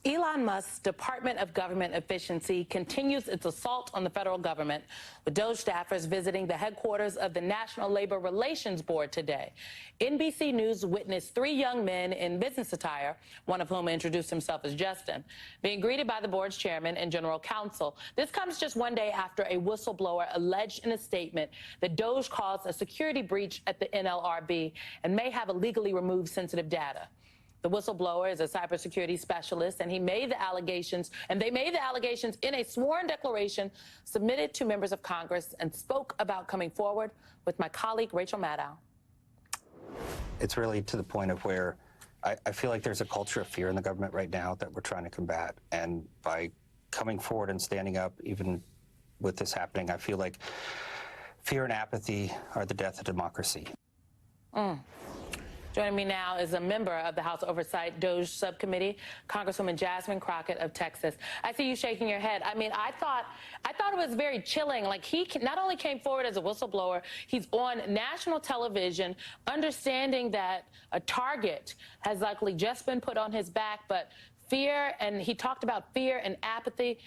Elon Musk's Department of Government Efficiency continues its assault on the federal government, with Doge staffers visiting the headquarters of the National Labor Relations Board today. NBC News witnessed 3 young men in business attire, one of whom introduced himself as Justin, being greeted by the board's chairman and general counsel. This comes just one day after a whistleblower alleged in a statement that Doge caused a security breach at the NLRB and may have illegally removed sensitive data. The whistleblower is a cybersecurity specialist, and they made the allegations in a sworn declaration submitted to members of Congress and spoke about coming forward with my colleague, Rachel Maddow. It's really to the point of where I feel like there's a culture of fear in the government right now that we're trying to combat. And by coming forward and standing up, even with this happening, I feel like fear and apathy are the death of democracy. Joining me now is a member of the House Oversight Doge Subcommittee, Congresswoman Jasmine Crockett of Texas. I see you shaking your head. I mean, I thought it was very chilling. Like, he not only came forward as a whistleblower, he's on national television, understanding that a target has likely just been put on his back, but fear, and he talked about fear and apathy.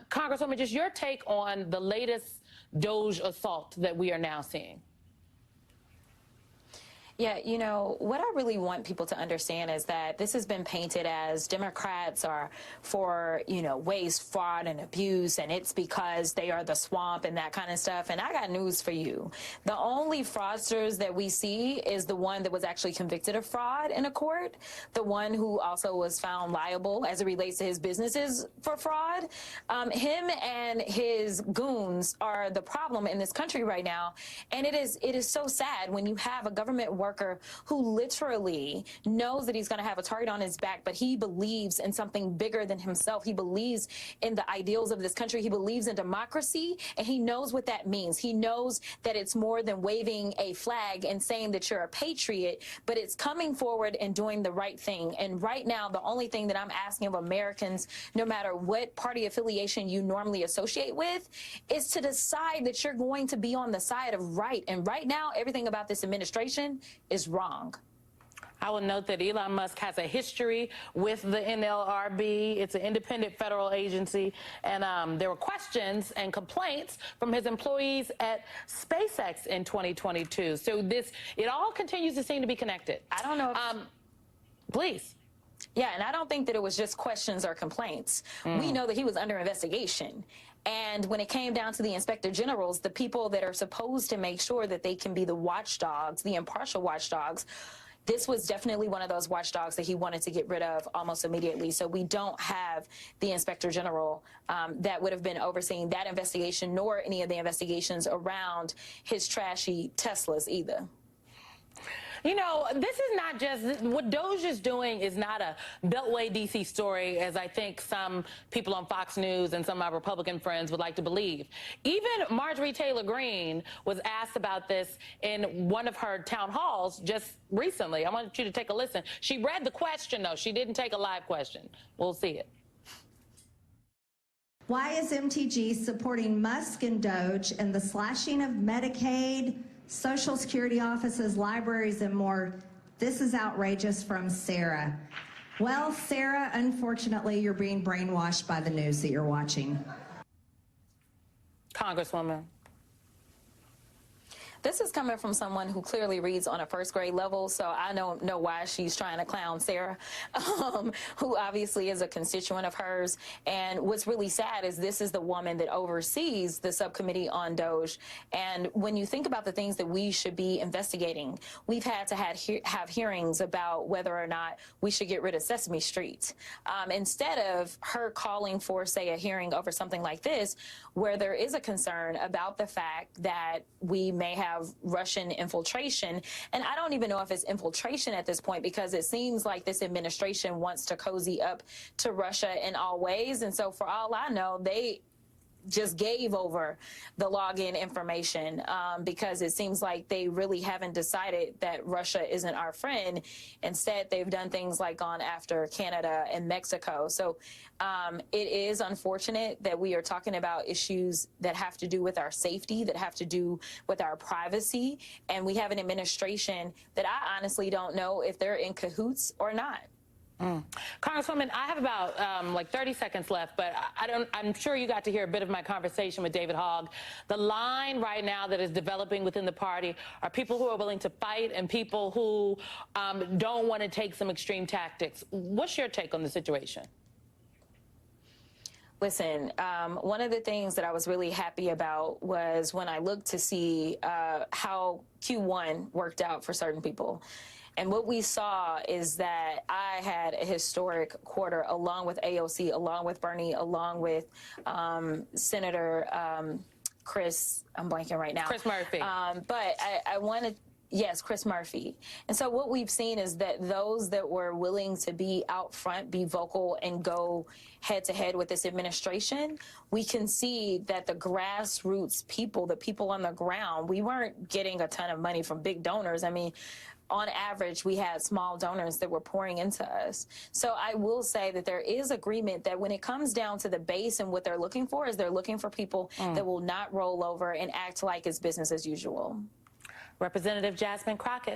Congresswoman, just your take on the latest Doge assault that we are now seeing. Yeah, you know, what I really want people to understand is that this has been painted as Democrats are for, you know, waste, fraud, and abuse, and it's because they are the swamp and that kind of stuff. And I got news for you. The only fraudsters that we see is the one that was actually convicted of fraud in a court, the one who also was found liable as it relates to his businesses for fraud. Him and his goons are the problem in this country right now. And it is so sad when you have a government worker who literally knows that he's going to have a target on his back, but he believes in something bigger than himself. He believes in the ideals of this country. He believes in democracy, and he knows what that means. He knows that it's more than waving a flag and saying that you're a patriot, but it's coming forward and doing the right thing. And right now, the only thing that I'm asking of Americans, no matter what party affiliation you normally associate with, is to decide that you're going to be on the side of right. And right now, everything about this administration is wrong. I will note that Elon Musk has a history with the NLRB. It's an independent federal agency, and there were questions and complaints from his employees at SpaceX in 2022. So it all continues to seem to be connected. I don't know if... Please. Yeah, and I don't think that it was just questions or complaints. We know that he was under investigation. And when it came down to the inspector generals, the people that are supposed to make sure that they can be the watchdogs, the impartial watchdogs, this was definitely one of those watchdogs that he wanted to get rid of almost immediately. So we don't have the inspector general that would have been overseeing that investigation, nor any of the investigations around his trashy Teslas either. You know, this is not just, what Doge is doing is not a Beltway D.C. story, as I think some people on Fox News and some of my Republican friends would like to believe. Even Marjorie Taylor Greene was asked about this in one of her town halls just recently. I want you to take a listen. She read the question, though. She didn't take a live question. We'll see it. Why is MTG supporting Musk and Doge and the slashing of Medicaid, Social Security offices, libraries, and more? This is outrageous, from Sarah. Well, Sarah, unfortunately, you're being brainwashed by the news that you're watching. Congresswoman. This is coming from someone who clearly reads on a first grade level, so I don't know why she's trying to clown Sarah, who obviously is a constituent of hers. And what's really sad is this is the woman that oversees the subcommittee on Doge. And when you think about the things that we should be investigating, we've had to have hearings about whether or not we should get rid of Sesame Street. Instead of her calling for, say, a hearing over something like this, where there is a concern about the fact that we may have Russian infiltration. And I don't even know if it's infiltration at this point, because it seems like this administration wants to cozy up to Russia in all ways. And so for all I know, they just gave over the login information because it seems like they really haven't decided that Russia isn't our friend. Instead, they've done things like gone after Canada and Mexico. So it is unfortunate that we are talking about issues that have to do with our safety, that have to do with our privacy. And we have an administration that I honestly don't know if they're in cahoots or not. Congresswoman, I have about like 30 seconds left, but I'm sure you got to hear a bit of my conversation with David Hogg. The line right now that is developing within the party are people who are willing to fight and people who don't want to take some extreme tactics. What's your take on the situation? Listen, one of the things that I was really happy about was when I looked to see how Q1 worked out for certain people. And what we saw is that I had a historic quarter along with AOC, along with Bernie, along with Senator Chris, I'm blanking right now. Chris Murphy. But I wanted, yes, Chris Murphy. And so what we've seen is that those that were willing to be out front, be vocal, and go head to head with this administration, we can see that the grassroots people, the people on the ground, we weren't getting a ton of money from big donors. I mean, on average, we had small donors that were pouring into us. So I will say that there is agreement that when it comes down to the base and what they're looking for is they're looking for people that will not roll over and act like it's business as usual. Representative Jasmine Crockett.